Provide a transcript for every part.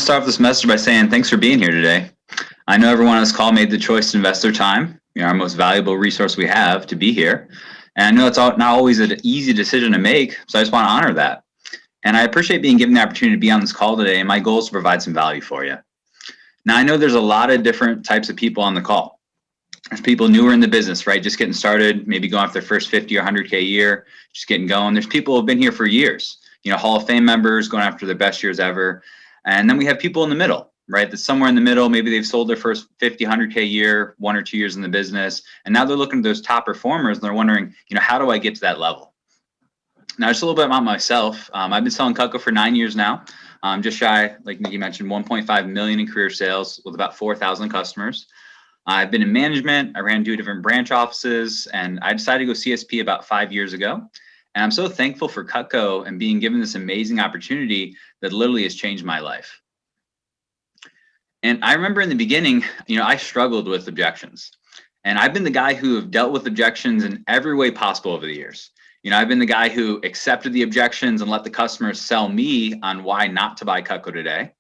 want to start off this message by saying thanks for being here today. I know everyone on this call made the choice to invest their time, our most valuable resource we have, to be here. And I know it's not always an easy decision to make, so I just want to honor that. And I appreciate being given the opportunity to be on this call today, and my goal is to provide some value for you. Now, I know there's a lot of different types of people on the call. There's people newer in the business, right? Just getting started, maybe going after their first 50 or 100K a year, just getting going. There's people who have been here for years, Hall of Fame members going after their best years ever. And then we have people in the middle, right? That's somewhere in the middle. Maybe they've sold their first 50, 100K a year, 1 or 2 years in the business. And now they're looking at those top performers and they're wondering, how do I get to that level? Now, just a little bit about myself. I've been selling Cutco for 9 years now. Just shy, like Nikki mentioned, 1.5 million in career sales with about 4,000 customers. I've been in management. I ran 2 different branch offices, and I decided to go CSP about 5 years ago. And I'm so thankful for Cutco and being given this amazing opportunity that literally has changed my life. And I remember in the beginning, I struggled with objections. And I've been the guy who have dealt with objections in every way possible over the years. I've been the guy who accepted the objections and let the customers sell me on why not to buy Cutco today.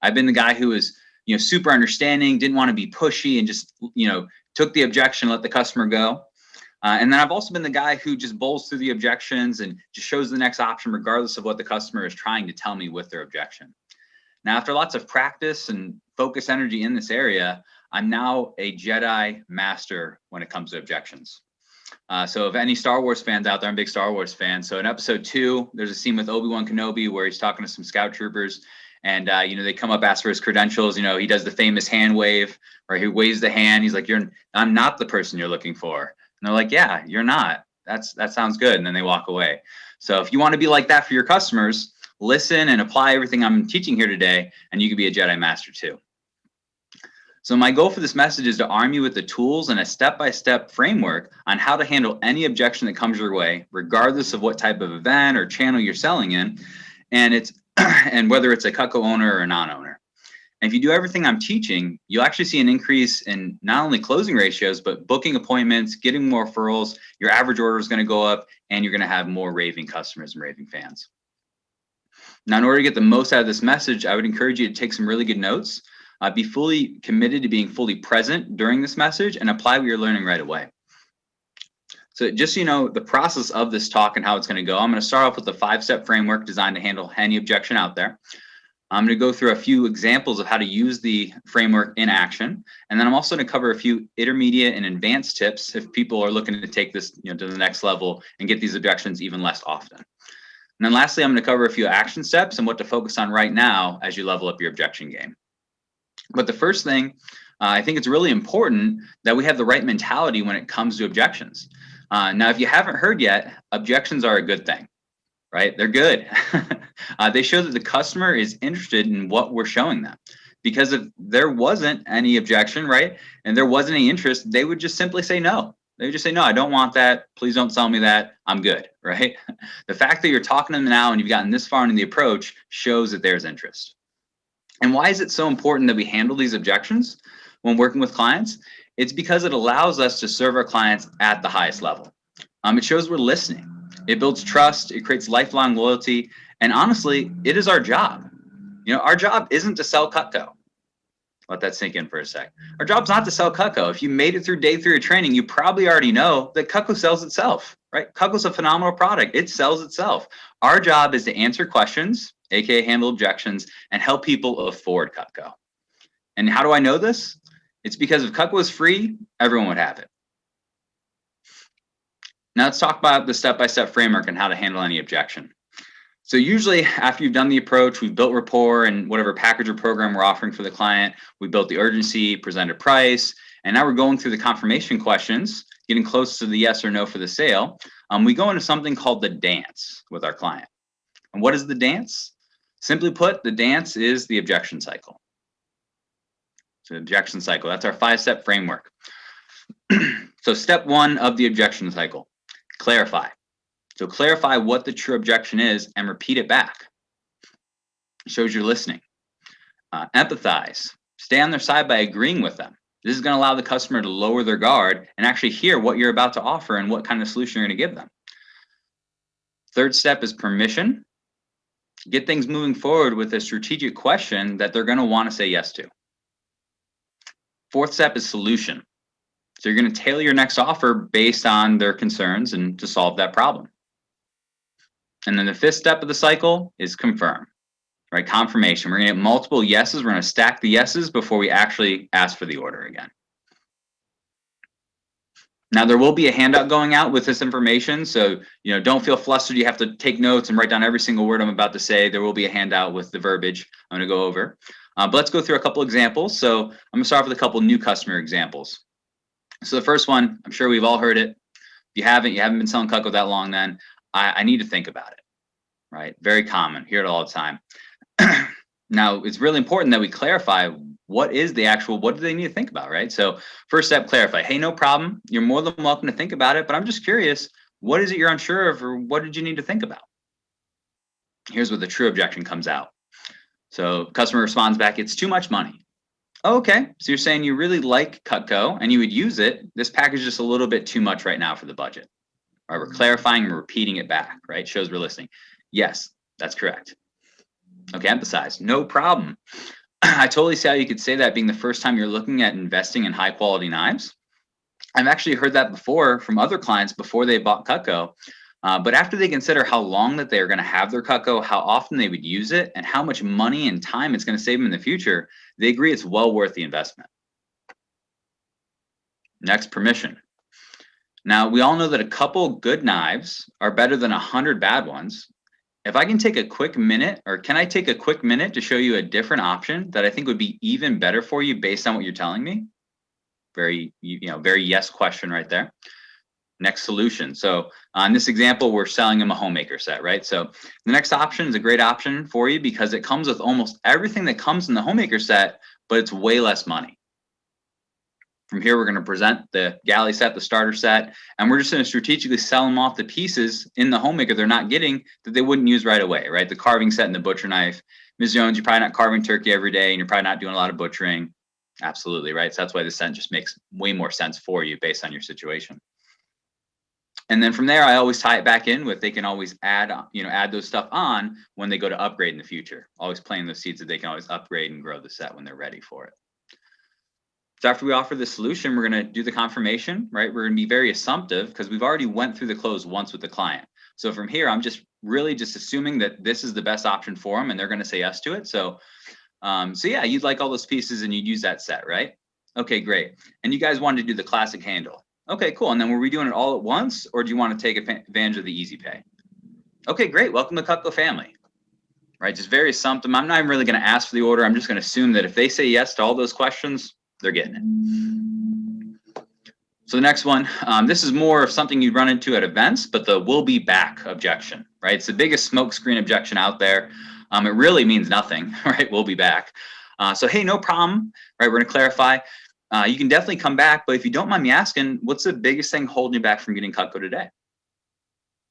I've been the guy who was, super understanding, didn't want to be pushy, and just, took the objection, let the customer go. And then I've also been the guy who just bowls through the objections and just shows the next option regardless of what the customer is trying to tell me with their objection. Now, after lots of practice and focus energy in this area, I'm now a Jedi master when it comes to objections. So if any Star Wars fans out there, I'm a big Star Wars fan. So in episode 2, there's a scene with Obi-Wan Kenobi where he's talking to some scout troopers. And, they come up, ask for his credentials. He does the famous hand wave, or he waves the hand. He's like, I'm not the person you're looking for. And they're like, yeah, you're not. That sounds good. And then they walk away. So if you want to be like that for your customers, listen and apply everything I'm teaching here today, and you can be a Jedi Master too. So my goal for this message is to arm you with the tools and a step-by-step framework on how to handle any objection that comes your way, regardless of what type of event or channel you're selling in, and whether it's a Cutco owner or a non-owner. And if you do everything I'm teaching, you'll actually see an increase in not only closing ratios, but booking appointments, getting more referrals. Your average order is going to go up, and you're going to have more raving customers and raving fans. Now, in order to get the most out of this message, I would encourage you to take some really good notes. Be fully committed to being fully present during this message and apply what you're learning right away. So just so you know the process of this talk and how it's going to go, I'm going to start off with a 5-step framework designed to handle any objection out there. I'm going to go through a few examples of how to use the framework in action. And then I'm also going to cover a few intermediate and advanced tips if people are looking to take this to the next level and get these objections even less often. And then lastly, I'm going to cover a few action steps and what to focus on right now as you level up your objection game. But the first thing, I think it's really important that we have the right mentality when it comes to objections. Now, if you haven't heard yet, objections are a good thing. Right? They're good. They show that the customer is interested in what we're showing them. Because if there wasn't any objection, right, and there wasn't any interest, they would just simply say no. They would just say, no, I don't want that. Please don't sell me that. I'm good, right? The fact that you're talking to them now and you've gotten this far into the approach shows that there's interest. And why is it so important that we handle these objections when working with clients? It's because it allows us to serve our clients at the highest level. It shows we're listening. It builds trust, it creates lifelong loyalty, and honestly, it is our job. Our job isn't to sell Cutco. Let that sink in for a sec. Our job's not to sell Cutco. If you made it through day 3 of training, you probably already know that Cutco sells itself, right? Cutco's a phenomenal product. It sells itself. Our job is to answer questions, aka handle objections, and help people afford Cutco. And how do I know this? It's because if Cutco was free, everyone would have it. Now let's talk about the step-by-step framework and how to handle any objection. So usually after you've done the approach, we've built rapport and whatever package or program we're offering for the client, we built the urgency, presented price, and now we're going through the confirmation questions, getting close to the yes or no for the sale. We go into something called the dance with our client. And what is the dance? Simply put, the dance is the objection cycle. So the objection cycle, that's our 5-step framework. So step 1 of the objection cycle. Clarify. So clarify what the true objection is and repeat it back. It shows you're listening. Empathize. Stay on their side by agreeing with them. This is going to allow the customer to lower their guard and actually hear what you're about to offer and what kind of solution you're going to give them. Third step is permission. Get things moving forward with a strategic question that they're going to want to say yes to. Fourth step is solution. So you're going to tailor your next offer based on their concerns and to solve that problem. And then the fifth step of the cycle is confirm, right? Confirmation. We're going to get multiple yeses. We're going to stack the yeses before we actually ask for the order again. Now, there will be a handout going out with this information, so don't feel flustered. You have to take notes and write down every single word I'm about to say. There will be a handout with the verbiage I'm going to go over. But let's go through a couple examples. So I'm going to start with a couple new customer examples. So the first one, I'm sure we've all heard it. If you haven't been selling Cutco that long, then I need to think about it, right? Very common. Hear it all the time. Now, it's really important that we clarify what do they need to think about, right? So first step, clarify. Hey, no problem. You're more than welcome to think about it, but I'm just curious, what is it you're unsure of, or what did you need to think about? Here's where the true objection comes out. So customer responds back, it's too much money. Oh, okay, so you're saying you really like Cutco and you would use it. This package is just a little bit too much right now for the budget. All right, we're clarifying and repeating it back, right? Shows we're listening. Yes, that's correct. Okay, emphasize, no problem. I totally see how you could say that being the first time you're looking at investing in high quality knives. I've actually heard that before from other clients before they bought Cutco. But after they consider how long that they're going to have their Cutco, how often they would use it, and how much money and time it's going to save them in the future, they agree it's well worth the investment. Next, permission. Now, we all know that a couple good knives are better than 100 bad ones. If I can take a quick minute, or can I take a quick minute to show you a different option that I think would be even better for you based on what you're telling me? Very yes question right there. Next, solution. So in this example, we're selling them a homemaker set, right? So the next option is a great option for you because it comes with almost everything that comes in the homemaker set, but it's way less money. From here, we're going to present the galley set, the starter set, and we're just going to strategically sell them off the pieces in the homemaker they're not getting that they wouldn't use right away, right? The carving set and the butcher knife. Ms. Jones, you're probably not carving turkey every day, and you're probably not doing a lot of butchering. Absolutely, right? So that's why the set just makes way more sense for you based on your situation. And then from there, I always tie it back in with they can always add those stuff on when they go to upgrade in the future. Always planting those seeds that they can always upgrade and grow the set when they're ready for it. So after we offer the solution, we're going to do the confirmation, right? We're going to be very assumptive because we've already went through the close once with the client. So from here, I'm just really assuming that this is the best option for them and they're going to say yes to it. So yeah, you'd like all those pieces and you'd use that set, right? Okay, great. And you guys wanted to do the classic handle. Okay, cool. And then were we doing it all at once or do you want to take advantage of the easy pay? Okay, great. Welcome to Cutco family. Right, just very assumptive. I'm not even really going to ask for the order. I'm just going to assume that if they say yes to all those questions, they're getting it. So the next one, this is more of something you'd run into at events, but the "we'll be back" objection, right? It's the biggest smokescreen objection out there. It really means nothing, right? We'll be back. So hey, no problem, right? We're going to clarify. You can definitely come back, but if you don't mind me asking, what's the biggest thing holding you back from getting Cutco today?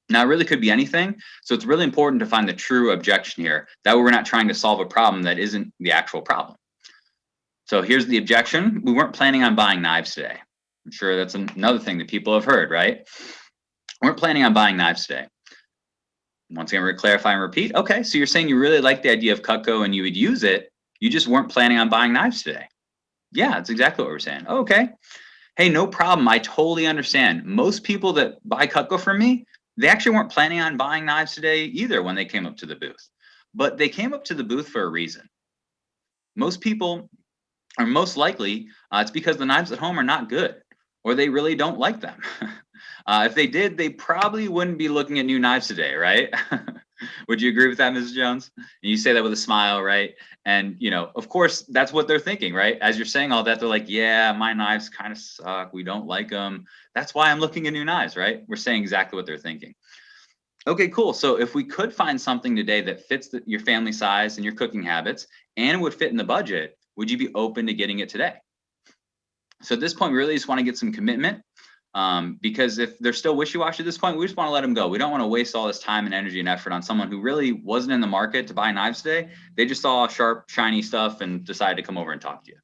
Now, it really could be anything. So it's really important to find the true objection here. That way we're not trying to solve a problem that isn't the actual problem. So here's the objection. We weren't planning on buying knives today. I'm sure that's another thing that people have heard, right? We weren't planning on buying knives today. Once again, we're going to clarify and repeat. Okay, so you're saying you really like the idea of Cutco and you would use it. You just weren't planning on buying knives today. Yeah, that's exactly what we're saying. Oh, okay. Hey, no problem. I totally understand. Most people that buy Cutco from me, they actually weren't planning on buying knives today either when they came up to the booth. But they came up to the booth for a reason. Most people, or most likely, it's because the knives at home are not good or they really don't like them. If they did, they probably wouldn't be looking at new knives today, right? Would you agree with that, Mrs. Jones? And you say that with a smile, right? And, of course, that's what they're thinking, right? As you're saying all that, they're like, yeah, my knives kind of suck. We don't like them. That's why I'm looking at new knives, right? We're saying exactly what they're thinking. Okay, cool. So if we could find something today that fits your family size and your cooking habits and would fit in the budget, would you be open to getting it today? So at this point, we really just want to get some commitment because if they're still wishy-washy at this point, we just want to let them go. We don't want to waste all this time and energy and effort on someone who really wasn't in the market to buy knives today. They just saw sharp, shiny stuff and decided to come over and talk to you.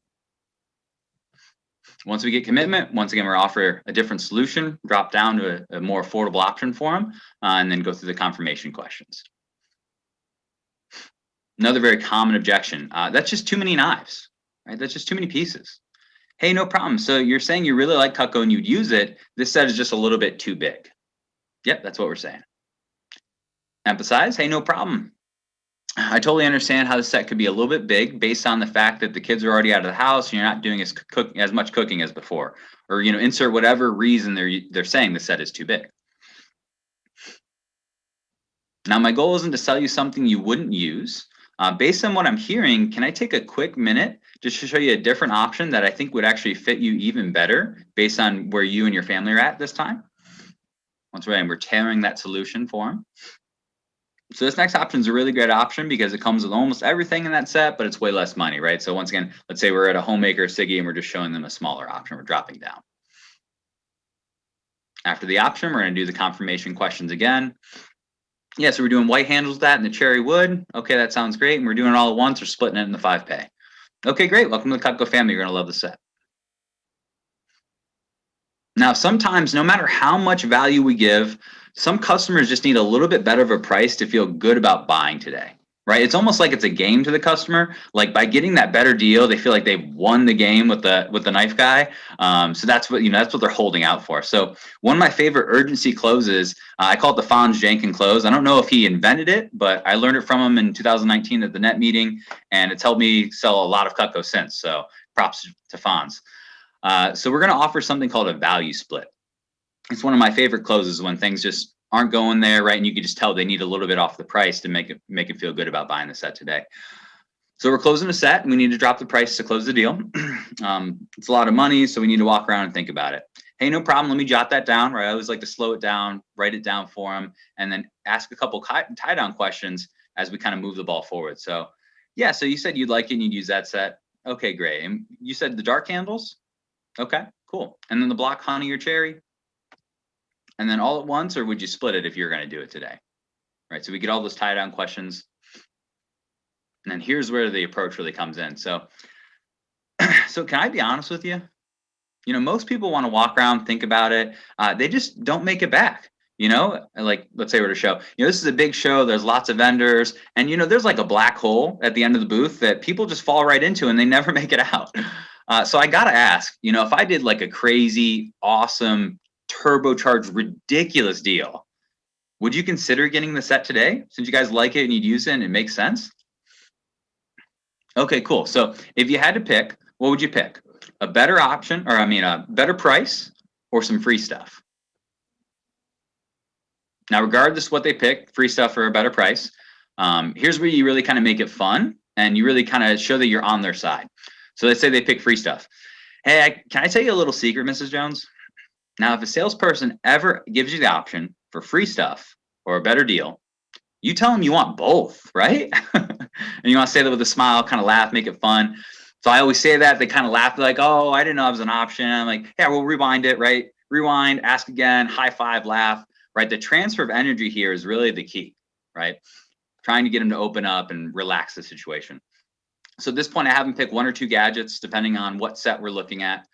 Once we get commitment, once again, we're offer a different solution, drop down to a more affordable option for them, and then go through the confirmation questions. Another very common objection, that's just too many knives, right? That's just too many pieces. Hey, no problem. So you're saying you really like Cutco and you'd use it. This set is just a little bit too big. Yep, that's what we're saying. Emphasize, hey, no problem. I totally understand how the set could be a little bit big based on the fact that the kids are already out of the house and you're not doing as much cooking as before. Or, insert whatever reason they're saying the set is too big. Now, my goal isn't to sell you something you wouldn't use. Based on what I'm hearing, can I take a quick minute just to show you a different option that I think would actually fit you even better based on where you and your family are at this time? Once we're tailoring that solution for them. So this next option is a really great option because it comes with almost everything in that set, but it's way less money, right? So once again, let's say we're at a homemaker Siggy and we're just showing them a smaller option. We're dropping down. After the option, we're going to do the confirmation questions again. Yeah, so we're doing white handles with that and the cherry wood. Okay, that sounds great. And we're doing it all at once or splitting it in the 5-pay. Okay, great. Welcome to the Cutco family. You're going to love the set. Now, sometimes, no matter how much value we give, some customers just need a little bit better of a price to feel good about buying today, right? It's almost like it's a game to the customer. Like by getting that better deal, they feel like they've won the game with the knife guy. So that's what that's what they're holding out for. So one of my favorite urgency closes, I call it the Fonz Jenkins close. I don't know if he invented it, but I learned it from him in 2019 at the net meeting, and it's helped me sell a lot of Cutco since. So props to Fonz. So we're going to offer something called a value split. It's one of my favorite closes when things just aren't going there, right? And you can just tell they need a little bit off the price to make it feel good about buying the set today. So we're closing a set and we need to drop the price to close the deal. It's a lot of money, so we need to walk around and think about it. Hey, no problem. Let me jot that down, right? I always like to slow it down, write it down for them, and then ask a couple tie down questions as we kind of move the ball forward. So yeah, so you said you'd like it and you'd use that set. Okay, great. And you said the dark handles? Okay, cool. And then the block honey or cherry? And then all at once, or would you split it if you're going to do it today? Right, so we get all those tie down questions. And then here's where the approach really comes in. So can I be honest with you? Most people want to walk around, think about it. They just don't make it back. Like let's say we're at a show. This is a big show. There's lots of vendors, and there's like a black hole at the end of the booth that people just fall right into, and they never make it out. So I gotta ask, if I did like a crazy, awesome, turbocharged, ridiculous deal, would you consider getting the set today since you guys like it and you'd use it and it makes sense? Okay, cool. So if you had to pick, what would you pick? A better option, or a better price, or some free stuff? Now, regardless what they pick, free stuff or a better price, here's where you really kind of make it fun and you really kind of show that you're on their side. So let's say they pick free stuff. Hey, can I tell you a little secret, Mrs. Jones? Now, if a salesperson ever gives you the option for free stuff or a better deal, you tell them you want both, right? And you want to say that with a smile, kind of laugh, make it fun. So I always say that. They kind of laugh. They're like, oh, I didn't know it was an option. I'm like, yeah, we'll rewind it, right? Rewind, ask again, high five, laugh, right? The transfer of energy here is really the key, right? Trying to get them to open up and relax the situation. So at this point, I have them pick 1 or 2 gadgets, depending on what set we're looking at.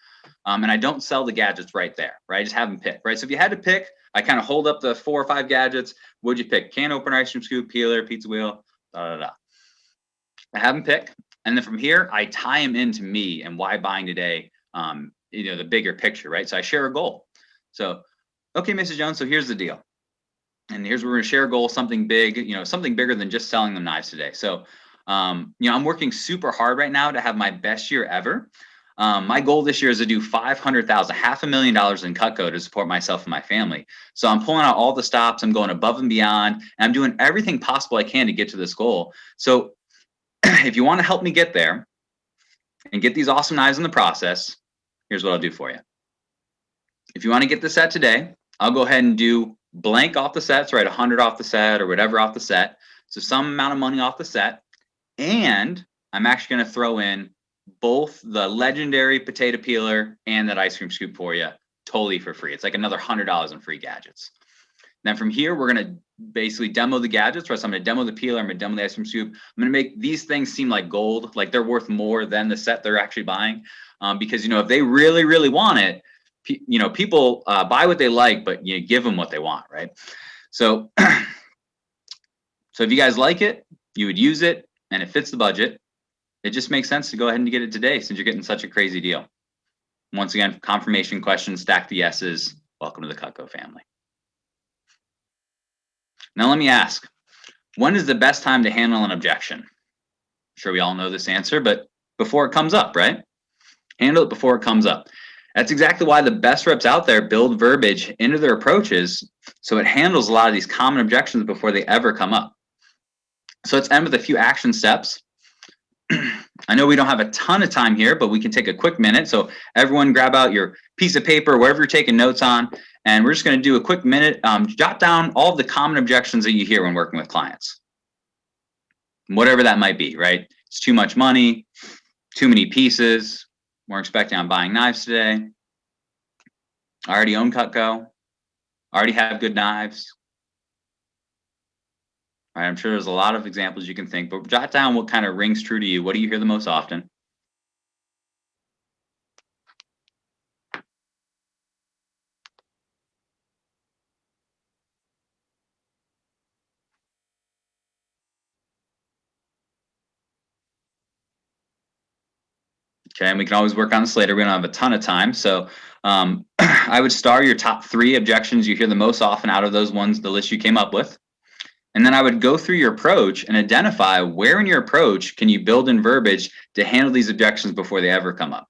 And I don't sell the gadgets right there, right? I just have them pick, right? So if you had to pick, I kind of hold up the 4 or 5 gadgets. What'd you pick? Can opener, ice cream scoop, peeler, pizza wheel, da, da, da. I have them pick. And then from here, I tie them into me and why buying today, the bigger picture, right? So I share a goal. So, okay, Mrs. Jones, so here's the deal. And here's where we're going to share a goal, something big, something bigger than just selling them knives today. So, I'm working super hard right now to have my best year ever. My goal this year is to do $500,000, $500,000 in Cutco to support myself and my family. So I'm pulling out all the stops. I'm going above and beyond, and I'm doing everything possible I can to get to this goal. So if you want to help me get there and get these awesome knives in the process, here's what I'll do for you. If you want to get the set today, I'll go ahead and do blank off the set, so write 100 off the set or whatever off the set. So some amount of money off the set. And I'm actually going to throw in both the legendary potato peeler and that ice cream scoop for you totally for free. It's like another $100 in free gadgets. Then from here, we're going to basically demo the gadgets, right? So I'm going to demo the peeler, I'm going to demo the ice cream scoop. I'm going to make these things seem like gold, like they're worth more than the set they're actually buying. Because, if they really, really want it, people buy what they like, but you give them what they want, right? So, so if you guys like it, you would use it. and it fits the budget, it just makes sense to go ahead and get it today since you're getting such a crazy deal. Once again, confirmation questions, stack the yeses. Welcome to the Cutco family. Now let me ask, when is the best time to handle an objection? I'm sure we all know this answer, but before it comes up, right? Handle it before it comes up. That's exactly why the best reps out there build verbiage into their approaches so it handles a lot of these common objections before they ever come up. So let's end with a few action steps. I know we don't have a ton of time here, but we can take a quick minute. So everyone grab out your piece of paper, whatever you're taking notes on, and we're just going to do a quick minute. Jot down all of the common objections that you hear when working with clients. Whatever that might be, right? It's too much money, too many pieces, we're expecting on buying knives today. I already own Cutco. I already have good knives. All right, I'm sure there's a lot of examples you can think, but jot down what kind of rings true to you. What do you hear the most often? Okay, and we can always work on this later. We don't have a ton of time. So I would star your top 3 objections you hear the most often out of those ones, the list you came up with. And then I would go through your approach and identify where in your approach can you build in verbiage to handle these objections before they ever come up.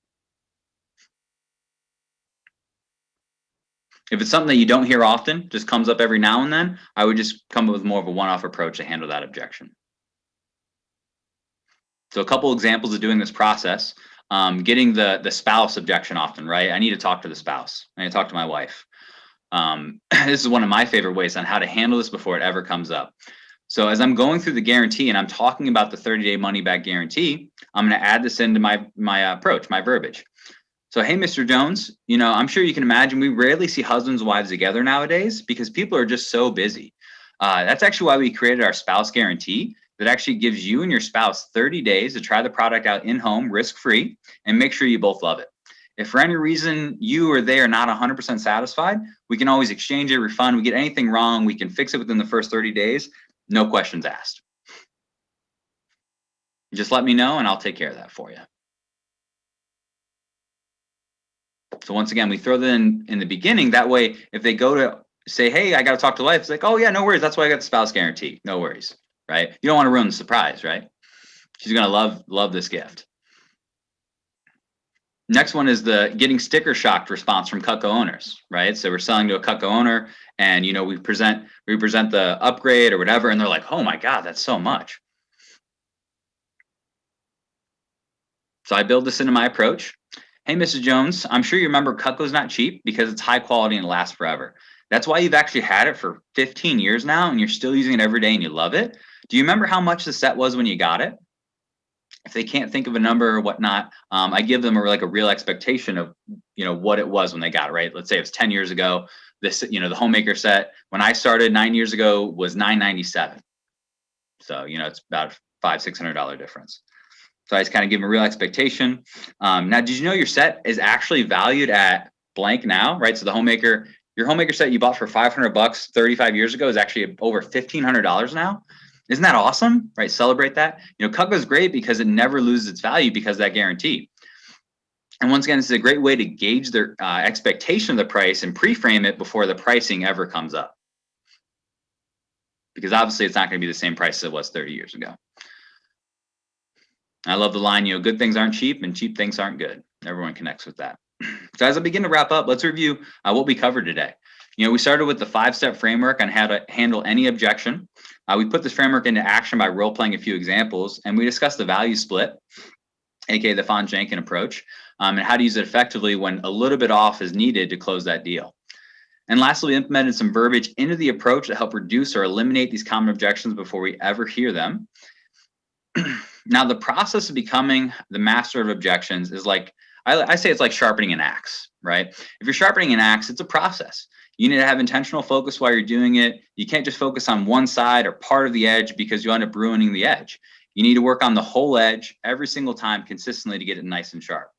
If it's something that you don't hear often, just comes up every now and then, I would just come up with more of a one-off approach to handle that objection. So a couple examples of doing this process. Getting the spouse objection often, right? I need to talk to the spouse. I need to talk to my wife. This is one of my favorite ways on how to handle this before it ever comes up. So as I'm going through the guarantee and I'm talking about the 30-day money-back guarantee, I'm going to add this into my approach, my verbiage. So, hey, Mr. Jones, I'm sure you can imagine we rarely see husbands and wives together nowadays because people are just so busy. That's actually why we created our spouse guarantee that actually gives you and your spouse 30 days to try the product out in-home, risk-free, and make sure you both love it. If for any reason you or they are not 100% satisfied, we can always exchange it, refund. We get anything wrong, we can fix it within the first 30 days. No questions asked. Just let me know and I'll take care of that for you. So once again, we throw that in the beginning. That way, if they go to say, hey, I got to talk to wife, it's like, oh yeah, no worries. That's why I got the spouse guarantee. No worries, right? You don't want to ruin the surprise, right? She's going to love this gift. Next one is the getting sticker shocked response from Cutco owners, right? So we're selling to a Cutco owner and, we present the upgrade or whatever. And they're like, oh my God, that's so much. So I build this into my approach. Hey, Mrs. Jones, I'm sure you remember Cutco's not cheap because it's high quality and lasts forever. That's why you've actually had it for 15 years now and you're still using it every day and you love it. Do you remember how much the set was when you got it? If they can't think of a number or whatnot, I give them a real expectation of, what it was when they got it, right? Let's say it was 10 years ago. This, the homemaker set when I started 9 years ago was $997. So, it's about $500-600 difference. So I just kind of give them a real expectation. Now, did you know your set is actually valued at blank now, right? So your homemaker set you bought for $500 35 years ago is actually over $1,500 now. Isn't that awesome, right? Celebrate that. Cutco is great because it never loses its value because of that guarantee. And once again, this is a great way to gauge their expectation of the price and pre-frame it before the pricing ever comes up. Because obviously it's not going to be the same price as it was 30 years ago. I love the line, good things aren't cheap and cheap things aren't good. Everyone connects with that. So as I begin to wrap up, let's review what we covered today. We started with the 5-step framework on how to handle any objection. We put this framework into action by role-playing a few examples, and we discussed the value split, aka the Von-Janken approach, and how to use it effectively when a little bit off is needed to close that deal. And lastly, we implemented some verbiage into the approach to help reduce or eliminate these common objections before we ever hear them. Now, the process of becoming the master of objections is like, I say it's like sharpening an axe, right? If you're sharpening an axe, it's a process. You need to have intentional focus while you're doing it. You can't just focus on one side or part of the edge because you'll end up ruining the edge. You need to work on the whole edge every single time consistently to get it nice and sharp.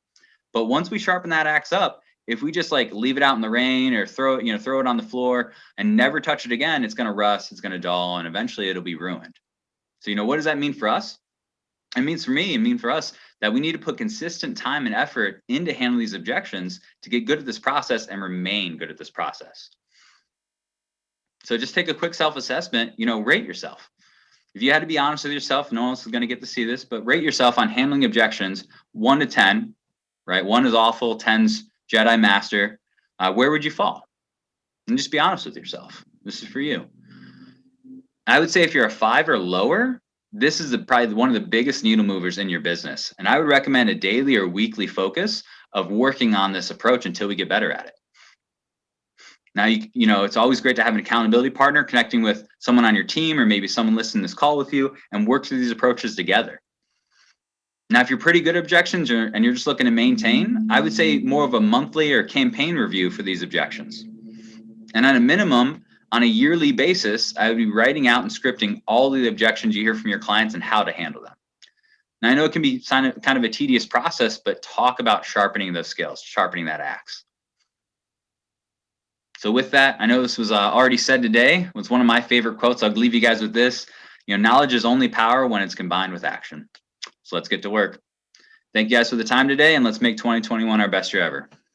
But once we sharpen that axe up, if we just leave it out in the rain or throw it on the floor and never touch it again, it's going to rust, it's going to dull, and eventually it'll be ruined. So, what does that mean for us? It means for me, it means for us that we need to put consistent time and effort into handling these objections to get good at this process and remain good at this process. So just take a quick self-assessment, rate yourself. If you had to be honest with yourself, no one else is going to get to see this, but rate yourself on handling objections 1 to 10, right? 1 is awful, 10's Jedi Master. Where would you fall? And just be honest with yourself. This is for you. I would say if you're a 5 or lower, this is probably one of the biggest needle movers in your business. And I would recommend a daily or weekly focus of working on this approach until we get better at it. Now, it's always great to have an accountability partner connecting with someone on your team or maybe someone listening to this call with you and work through these approaches together. Now, if you're pretty good at objections and you're just looking to maintain, I would say more of a monthly or campaign review for these objections. And at a minimum, on a yearly basis, I would be writing out and scripting all of the objections you hear from your clients and how to handle them. Now, I know it can be kind of a tedious process, but talk about sharpening those skills, sharpening that axe. So with that, I know this was already said today. It was one of my favorite quotes. I'll leave you guys with this. Knowledge is only power when it's combined with action. So let's get to work. Thank you guys for the time today, and let's make 2021 our best year ever.